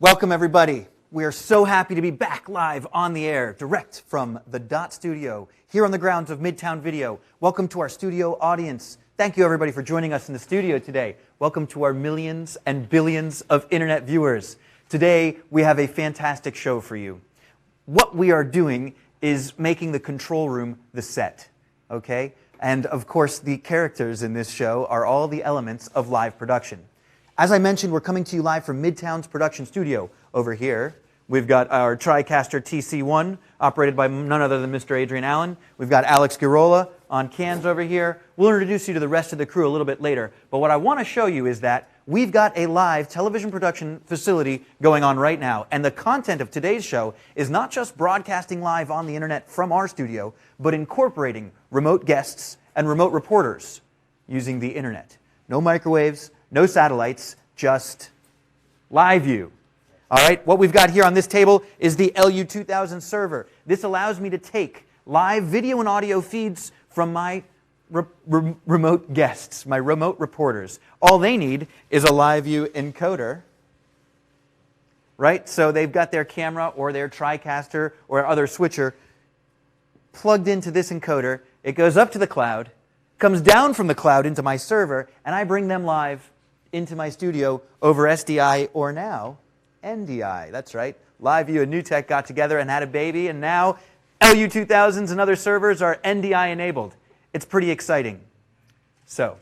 Welcome, everybody. We are so happy to be back live on the air, direct from the Dot Studio, here on the grounds of Midtown Video. Welcome to our studio audience. Thank you, everybody, for joining us in the studio today. Welcome to our millions and billions of internet viewers. Today, we have a fantastic show for you. What we are doing is making the control room the set, okay? And, of course, the characters in this show are all the elements of live production. As I mentioned, we're coming to you live from Midtown's production studio. Over here, we've got our TriCaster TC1, operated by none other than Mr. Adrian Allen. We've got Alex Girola on cans over here. We'll introduce you to the rest of the crew a little bit later. But what I want to show you is that we've got a live television production facility going on right now. And the content of today's show is not just broadcasting live on the internet from our studio, but incorporating remote guests and remote reporters using the internet. No microwaves, no satellites, just LiveU. All right, what we've got here on this table is the LU2000 server. This allows me to take live video and audio feeds from my remote guests, my remote reporters. All they need is a LiveU encoder, right? So they've got their camera or their TriCaster or other switcher plugged into this encoder. It goes up to the cloud, comes down from the cloud into my server, and I bring them live into my studio over SDI or now NDI. That's right. LiveU and NewTek got together and had a baby, and now LU2000s and other servers are NDI enabled. It's pretty exciting. So,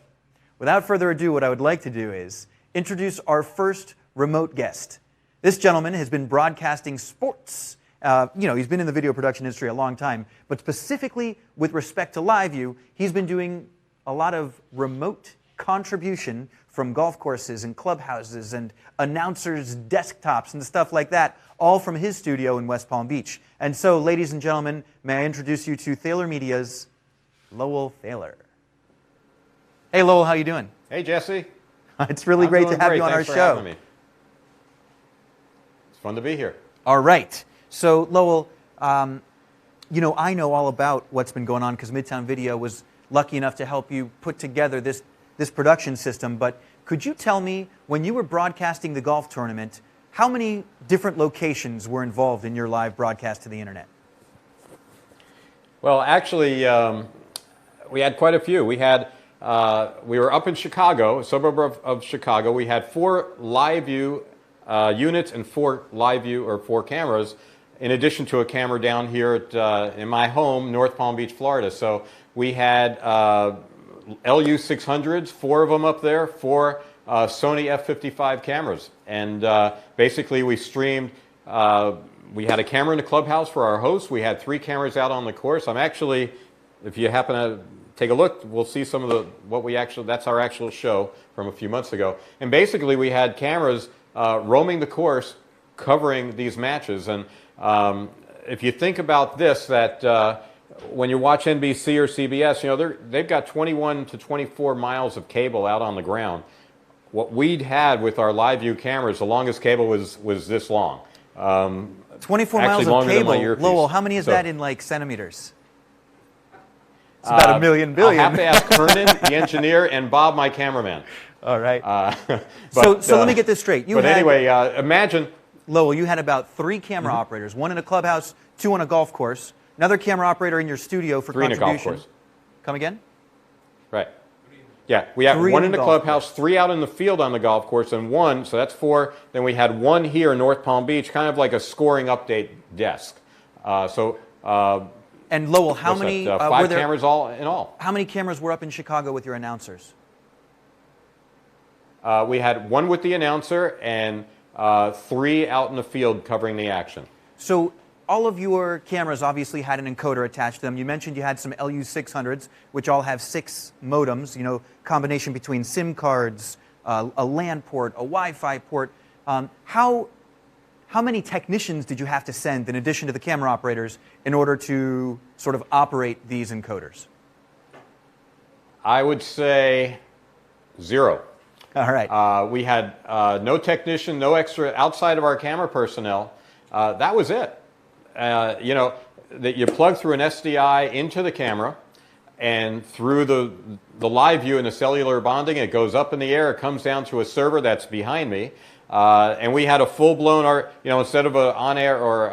without further ado, what I would like to do is introduce our first remote guest. This gentleman has been broadcasting sports. He's been in the video production industry a long time, but specifically with respect to LiveU, he's been doing a lot of remote contribution from golf courses and clubhouses and announcers' desktops and stuff like that, all from his studio in West Palm Beach. And so, ladies and gentlemen, may I introduce you to Thaler Media's Lowell Thaler. Hey, Lowell, how you doing? Hey, Jesse. It's really great to have you on our Thanks for show. having me. It's fun to be here. All right. So, Lowell, I know all about what's been going on because Midtown Video was lucky enough to help you put together this production system, but could you tell me, when you were broadcasting the golf tournament, how many different locations were involved in your live broadcast to the internet? Well, actually, we had quite a few. We were up in Chicago, a suburb of Chicago. We had 4 LiveU units and 4 cameras, in addition to a camera down here in my home, North Palm Beach, Florida. So we had LU600s, 4 of them up there, 4 Sony F55 cameras. And basically we streamed, we had a camera in the clubhouse for our hosts. We had 3 cameras out on the course. I'm actually, if you happen to take a look, we'll see some of that's our actual show from a few months ago. And basically we had cameras roaming the course, covering these matches. And if you think about this, that when you watch NBC or CBS, they've got 21 to 24 miles of cable out on the ground. What we'd had with our LiveU cameras, the longest cable was this long. 24 miles of cable. Lowell, how many is that in centimeters? It's about a million billion. I'll have to ask Hernan, the engineer, and Bob, my cameraman. All right. So let me get this straight. Imagine. Lowell, you had about 3 camera operators, 1 in a clubhouse, 2 on a golf course, another camera operator in your studio for 3 contribution. in a golf course. Come again? Right. Yeah, we have 1 in the clubhouse, 3 out in the field on the golf course, and 1, so that's 4. Then we had 1 here in North Palm Beach, kind of like a scoring update desk. And Lowell, how many 5 cameras all in all? How many cameras were up in Chicago with your announcers? We had 1 with the announcer and 3 out in the field covering the action. So all of your cameras obviously had an encoder attached to them. You mentioned you had some LU600s, which all have 6 modems, combination between SIM cards, a LAN port, a Wi-Fi port. How many technicians did you have to send, in addition to the camera operators, in order to sort of operate these encoders? I would say 0. All right. We had no technician, no extra outside of our camera personnel. That was it. That you plug through an SDI into the camera. and through the LiveU and the cellular bonding, it goes up in the air. It comes down to a server that's behind me. And we had a full-blown, instead of an on-air or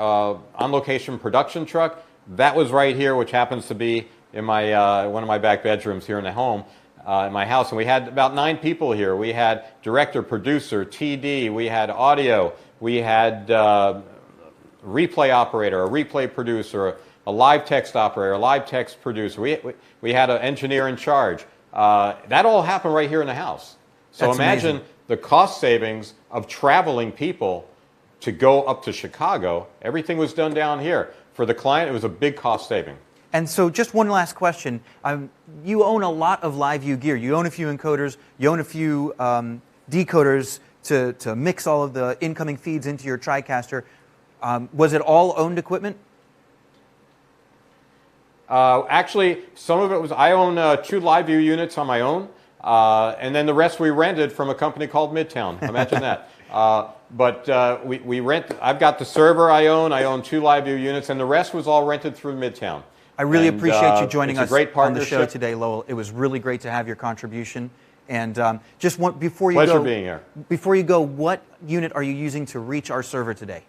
on-location production truck, that was right here, which happens to be in my one of my back bedrooms here in the home, in my house. And we had about 9 people here. We had director, producer, TD, we had audio, we had replay operator, a replay producer, a live text operator, a live text producer. We had an engineer in charge. That all happened right here in the house. So That's imagine amazing. the cost savings of traveling people to go up to Chicago. Everything was done down here. For the client, it was a big cost saving. And so just one last question. You own a lot of LiveU gear. You own a few encoders. You own a few decoders to mix all of the incoming feeds into your TriCaster. Was it all owned equipment? Actually, some of it was, I own 2 LiveU units on my own, and then the rest we rented from a company called Midtown. Imagine that. But we rent, I've got the server I own 2 LiveU units, and the rest was all rented through Midtown. I really appreciate you joining us on the show today, Lowell. It was really great to have your contribution. And before you Pleasure go, being here. Before you go, what unit are you using to reach our server today?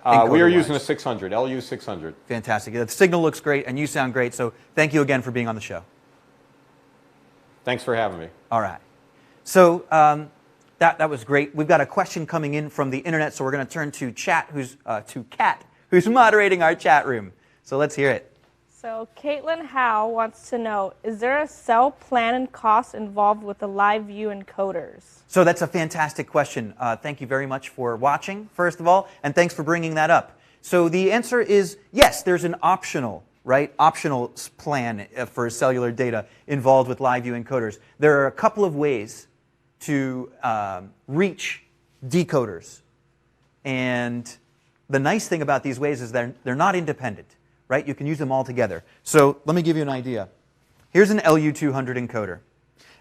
We are using a 600, LU 600. Fantastic. The signal looks great, and you sound great. So thank you again for being on the show. Thanks for having me. All right. So that was great. We've got a question coming in from the internet, so we're going to turn to Kat, who's moderating our chat room. So let's hear it. So Caitlin Howe wants to know, is there a cell plan and cost involved with the LiveU encoders? So that's a fantastic question. Thank you very much for watching, first of all, and thanks for bringing that up. So the answer is yes, there's an optional plan for cellular data involved with LiveU encoders. There are a couple of ways to reach decoders. And the nice thing about these ways is they're not independent, right? You can use them all together. So let me give you an idea. Here's an LU200 encoder.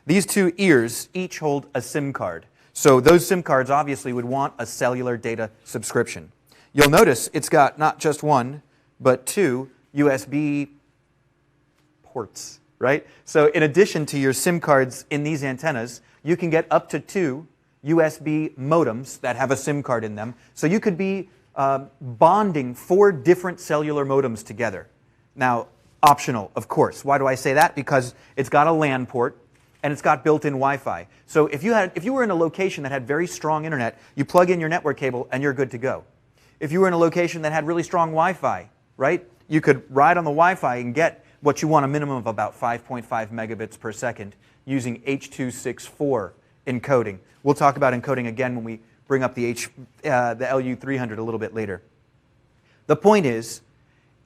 These 2 ears each hold a SIM card. So those SIM cards obviously would want a cellular data subscription. You'll notice it's got not just 1, but 2 USB ports, right? So in addition to your SIM cards in these antennas, you can get up to 2 USB modems that have a SIM card in them. So you could be bonding 4 different cellular modems together. Now, optional, of course. Why do I say that? Because it's got a LAN port and it's got built-in Wi-Fi. So if you were in a location that had very strong internet, you plug in your network cable and you're good to go. If you were in a location that had really strong Wi-Fi, right, you could ride on the Wi-Fi and get what you want, a minimum of about 5.5 megabits per second using H.264 encoding. We'll talk about encoding again when we bring up the LU300 a little bit later. The point is,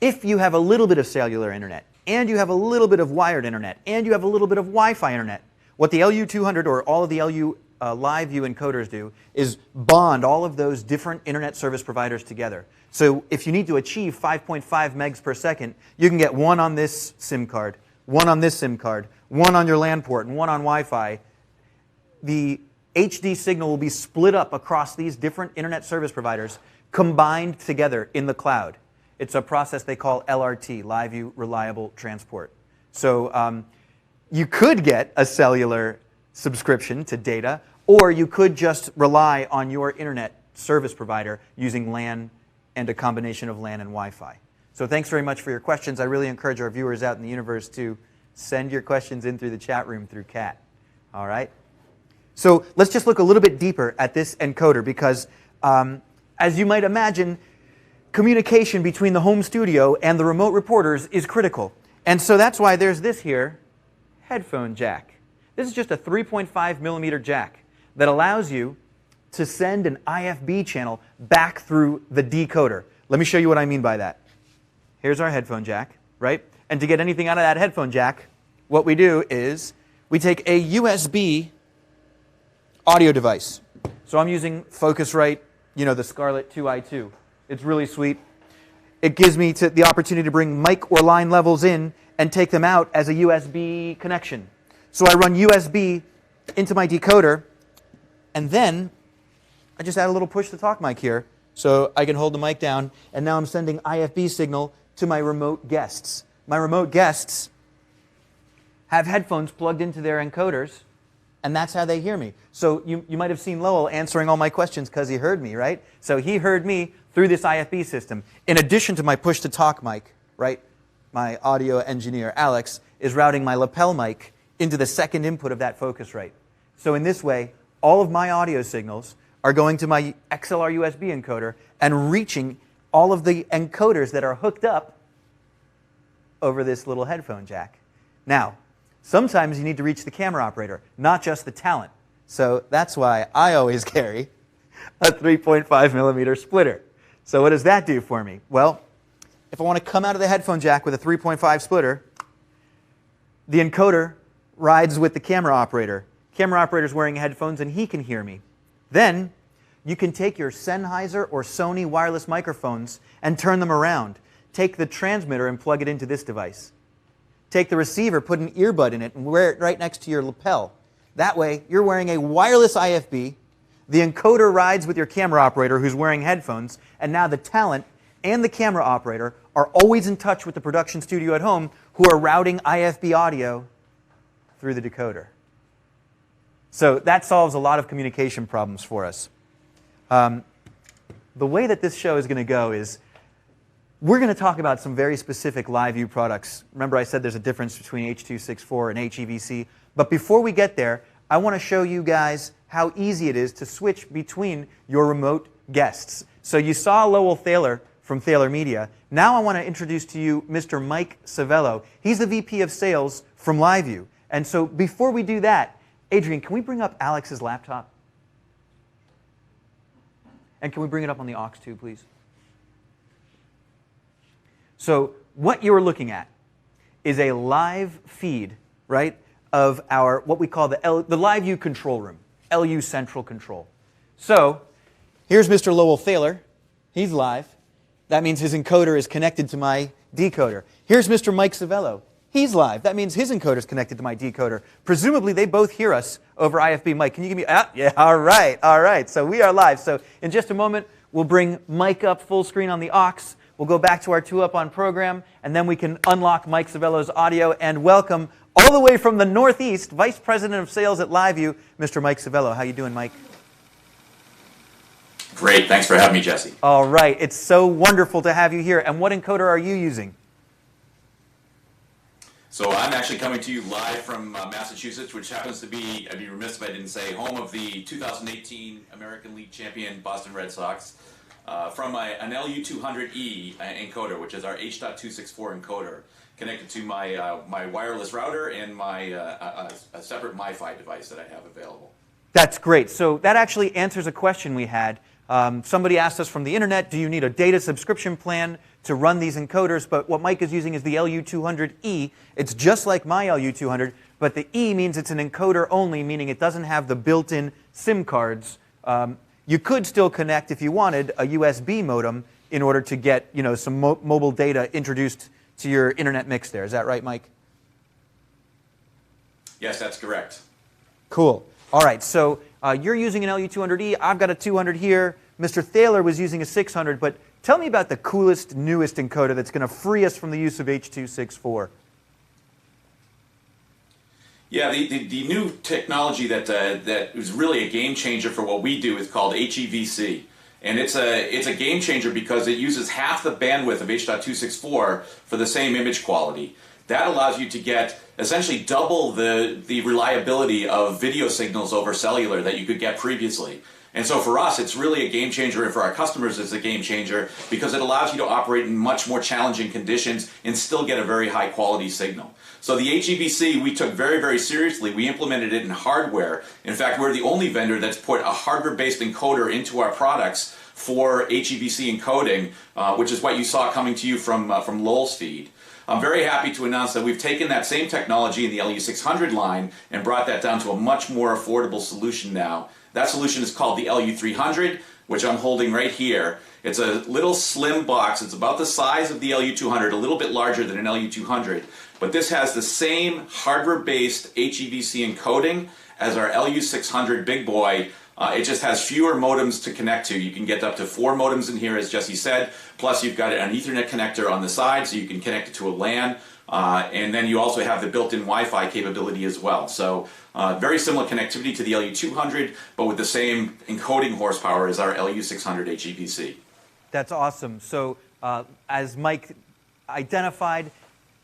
if you have a little bit of cellular internet, and you have a little bit of wired internet, and you have a little bit of Wi-Fi internet, what the LU200 or all of the LiveU encoders do is bond all of those different internet service providers together. So if you need to achieve 5.5 megs per second, you can get 1 on this SIM card, 1 on this SIM card, 1 on your LAN port, and 1 on Wi-Fi. The HD signal will be split up across these different internet service providers, combined together in the cloud. It's a process they call LRT, LiveU Reliable Transport. So you could get a cellular subscription to data, or you could just rely on your internet service provider using LAN and a combination of LAN and Wi-Fi. So thanks very much for your questions. I really encourage our viewers out in the universe to send your questions in through the chat room through Kat. All right? So let's just look a little bit deeper at this encoder because, as you might imagine, communication between the home studio and the remote reporters is critical. And so that's why there's this here headphone jack. This is just a 3.5 millimeter jack that allows you to send an IFB channel back through the decoder. Let me show you what I mean by that. Here's our headphone jack, right? And to get anything out of that headphone jack, what we do is we take a USB audio device. So I'm using Focusrite, the Scarlett 2i2. It's really sweet. It gives me the opportunity to bring mic or line levels in and take them out as a USB connection. So I run USB into my decoder, and then I just add a little push-to-talk mic here, so I can hold the mic down, and now I'm sending IFB signal to my remote guests. my remote guests have headphones plugged into their encoders, and that's how they hear me. So you might have seen Lowell answering all my questions because he heard me, right? So he heard me through this IFB system. In addition to my push-to-talk mic, right? My audio engineer, Alex, is routing my lapel mic into the second input of that Focusrite. So in this way, all of my audio signals are going to my XLR USB encoder and reaching all of the encoders that are hooked up over this little headphone jack. Now, sometimes you need to reach the camera operator, not just the talent. So that's why I always carry a 3.5 millimeter splitter. So what does that do for me? Well, if I want to come out of the headphone jack with a 3.5 splitter, the encoder rides with the camera operator. Camera operator's wearing headphones and he can hear me. Then you can take your Sennheiser or Sony wireless microphones and turn them around. Take the transmitter and plug it into this device. Take the receiver, put an earbud in it, and wear it right next to your lapel. That way, you're wearing a wireless IFB, the encoder rides with your camera operator who's wearing headphones, and now the talent and the camera operator are always in touch with the production studio at home who are routing IFB audio through the decoder. So that solves a lot of communication problems for us. The way that this show is going to go is we're going to talk about some very specific LiveU products. Remember I said there's a difference between H.264 and HEVC. But before we get there, I want to show you guys how easy it is to switch between your remote guests. So you saw Lowell Thaler from Thaler Media. Now I want to introduce to you Mr. Mike Savello. He's the VP of Sales from LiveU. And so before we do that, Adrian, can we bring up Alex's laptop? And can we bring it up on the aux too, please? So what you're looking at is a live feed, right, of our, what we call the LiveU control room, LU Central Control. So here's Mr. Lowell Thaler. He's live. That means his encoder is connected to my decoder. Here's Mr. Mike Savello. He's live. That means his encoder is connected to my decoder. Presumably, they both hear us over IFB. Mike, can you give me, yeah, all right. So we are live. So in just a moment, we'll bring Mike up full screen on the aux. We'll go back to our 2-Up on program, and then we can unlock Mike Savello's audio and welcome all the way from the Northeast, Vice President of Sales at LiveU, Mr. Mike Savello. How you doing, Mike? Great. Thanks for having me, Jesse. All right. It's so wonderful to have you here. And what encoder are you using? So I'm actually coming to you live from Massachusetts, which happens to be, I'd be remiss if I didn't say, home of the 2018 American League champion Boston Red Sox, from an LU200E encoder, which is our H.264 encoder, connected to my my wireless router and my a separate MiFi device that I have available. That's great. So that actually answers a question we had. Somebody asked us from the internet, do you need a data subscription plan to run these encoders? But what Mike is using is the LU200E. It's just like my LU200, but the E means it's an encoder only, meaning it doesn't have the built-in SIM cards. You could still connect, if you wanted, a USB modem in order to get some mobile data introduced to your internet mix there. Is that right, Mike? Yes, that's correct. Cool. All right, so you're using an LU200E. I've got a 200 here. Mr. Thaler was using a 600, but tell me about the coolest, newest encoder that's going to free us from the use of H.264. Yeah, the new technology that is really a game changer for what we do is called HEVC. And it's a game changer because it uses half the bandwidth of H.264 for the same image quality. That allows you to get essentially double the reliability of video signals over cellular that you could get previously. And so for us, it's really a game changer, and for our customers, it's a game changer because it allows you to operate in much more challenging conditions and still get a very high quality signal. So the HEVC we took very, very seriously. We implemented it in hardware. In fact, we're the only vendor that's put a hardware-based encoder into our products for HEVC encoding, which is what you saw coming to you from Lowell's feed. I'm very happy to announce that we've taken that same technology in the LU600 line and brought that down to a much more affordable solution now. That solution is called the LU300, which I'm holding right here. It's a little slim box. It's about the size of the LU200, a little bit larger than an LU200. But this has the same hardware-based HEVC encoding as our LU600 big boy. It just has fewer modems to connect to. You can get up to 4 modems in here, as Jesse said. Plus, you've got an Ethernet connector on the side, so you can connect it to a LAN. And then you also have the built-in Wi-Fi capability as well. So very similar connectivity to the LU200, but with the same encoding horsepower as our LU600 HEVC. That's awesome. So as Mike identified,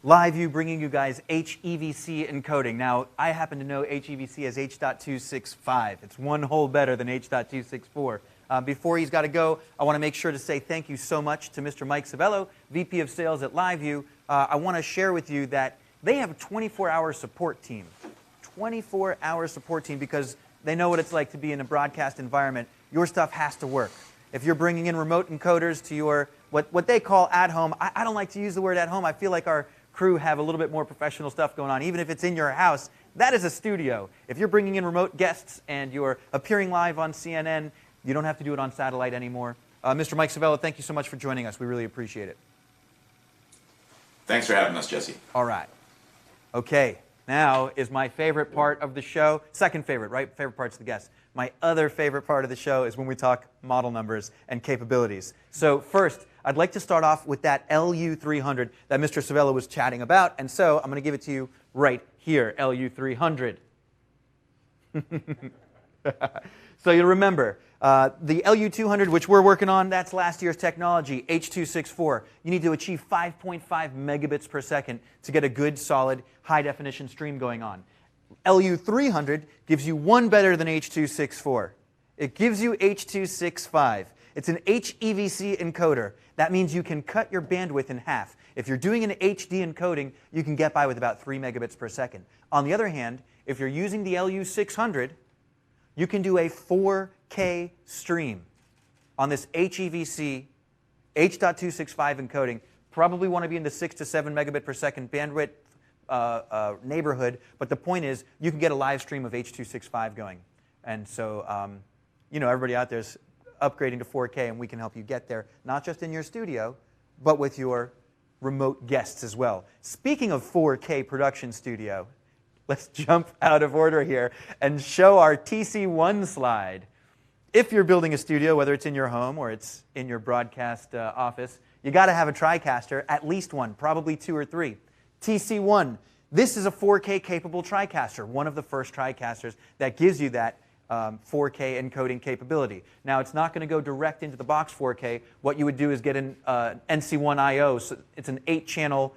LiveU bringing you guys HEVC encoding. Now, I happen to know HEVC as H.265. It's one hole better than H.264. Before he's got to go, I want to make sure to say thank you so much to Mr. Mike Savello, VP of Sales at LiveU. I want to share with you that they have a 24-hour support team. 24-hour support team, because they know what it's like to be in a broadcast environment. Your stuff has to work. If you're bringing in remote encoders to your, what they call at home, I don't like to use the word at home. I feel like our crew have a little bit more professional stuff going on. Even if it's in your house, that is a studio. If you're bringing in remote guests and you're appearing live on CNN, you don't have to do it on satellite anymore. Mr. Mike Savello, thank you so much for joining us. We really appreciate it. Thanks for having us, Jesse. All right. Okay, now is my favorite part of the show. Second favorite, right? Favorite part's the guest. My other favorite part of the show is when we talk model numbers and capabilities. So first, I'd like to start off with that LU300 that Mr. Savello was chatting about, and so I'm going to give it to you right here, LU300. So you'll remember, the LU200, which we're working on, that's last year's technology, H.264. You need to achieve 5.5 megabits per second to get a good, solid, high-definition stream going on. LU300 gives you one better than H.264. It gives you H.265. It's an HEVC encoder. That means you can cut your bandwidth in half. If you're doing an HD encoding, you can get by with about 3 megabits per second. On the other hand, if you're using the LU600, you can do a 4K stream on this HEVC H.265 encoding. Probably want to be in the 6 to 7 megabit per second bandwidth neighborhood, but the point is you can get a live stream of H.265 going. And so, you know, everybody out there is upgrading to 4K, and we can help you get there, not just in your studio, but with your remote guests as well. Speaking of 4K production studio, let's jump out of order here and show our TC1 slide. If you're building a studio, whether it's in your home or it's in your broadcast office, you got to have a TriCaster, at least one, probably 2 or 3. TC1, this is a 4K capable TriCaster, one of the first TriCasters that gives you that 4K encoding capability. Now, it's not going to go direct into the box 4K. What you would do is get an NC1 I/O. So it's an 8-channel,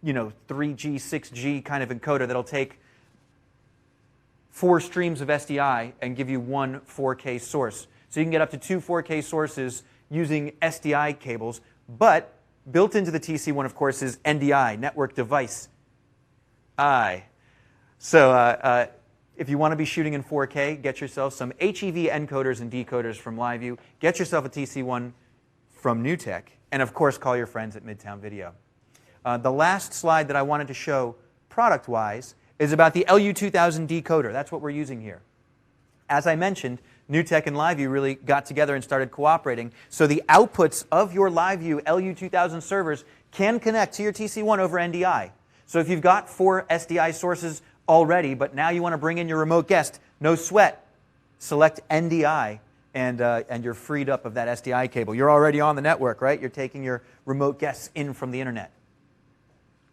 you know, 3G, 6G kind of encoder that'll take 4 streams of SDI and give you one 4K source. So you can get up to 2 4K sources using SDI cables, but built into the TC1, of course, is NDI, Network Device I. So if you want to be shooting in 4K, get yourself some HEV encoders and decoders from LiveU. Get yourself a TC1 from NewTek. And, of course, call your friends at Midtown Video. The last slide that I wanted to show product-wise is about the LU2000 decoder. That's what we're using here. As I mentioned, NewTek and LiveU really got together and started cooperating. So the outputs of your LiveU LU2000 servers can connect to your TC1 over NDI. So if you've got 4 SDI sources already, but now you want to bring in your remote guest, no sweat. Select NDI, and you're freed up of that SDI cable. You're already on the network, right? You're taking your remote guests in from the internet.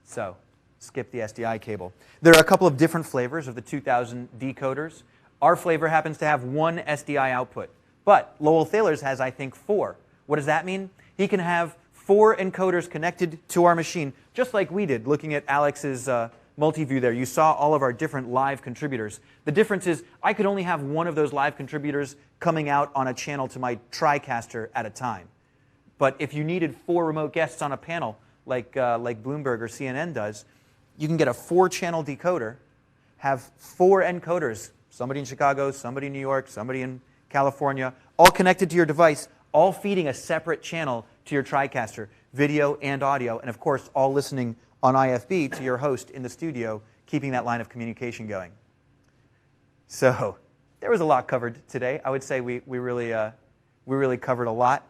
So skip the SDI cable. There are a couple of different flavors of the 2000 decoders. Our flavor happens to have 1 SDI output, but Lowell Thaler's has, I think, 4. What does that mean? He can have 4 encoders connected to our machine, just like we did, looking at Alex's multi-view there. You saw all of our different live contributors. The difference is I could only have 1 of those live contributors coming out on a channel to my TriCaster at a time. But if you needed 4 remote guests on a panel, like Bloomberg or CNN does, you can get a 4-channel decoder, have 4 encoders, somebody in Chicago, somebody in New York, somebody in California, all connected to your device, all feeding a separate channel to your TriCaster, video and audio, and of course, all listening on IFB to your host in the studio, keeping that line of communication going. So there was a lot covered today. I would say we really covered a lot.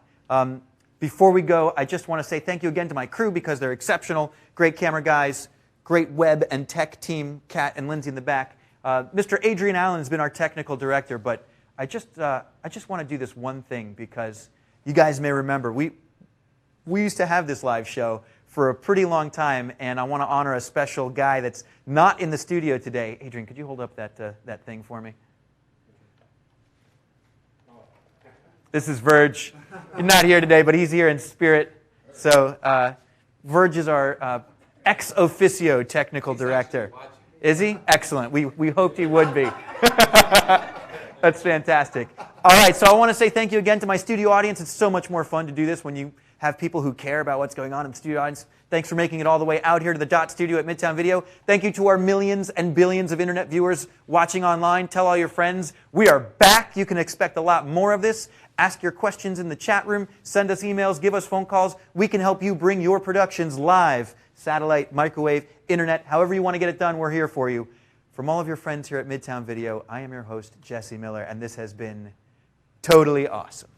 Before we go, I just want to say thank you again to my crew because they're exceptional, great camera guys, great web and tech team, Kat and Lindsay in the back. Mr. Adrian Allen has been our technical director, but I just want to do this one thing because you guys may remember we used to have this live show for a pretty long time, and I want to honor a special guy that's not in the studio today. Adrian, could you hold up that thing for me? This is Verge. He's not here today, but he's here in spirit. So Verge is our ex officio technical director. Is he? Excellent. We hoped he would be. That's fantastic. All right, so I want to say thank you again to my studio audience. It's so much more fun to do this when you have people who care about what's going on in the studio audience. Thanks for making it all the way out here to the Dot Studio at Midtown Video. Thank you to our millions and billions of internet viewers watching online. Tell all your friends. We are back. You can expect a lot more of this. Ask your questions in the chat room. Send us emails. Give us phone calls. We can help you bring your productions live. Satellite, microwave, internet, however you want to get it done, we're here for you. From all of your friends here at Midtown Video, I am your host, Jesse Miller, and this has been totally awesome.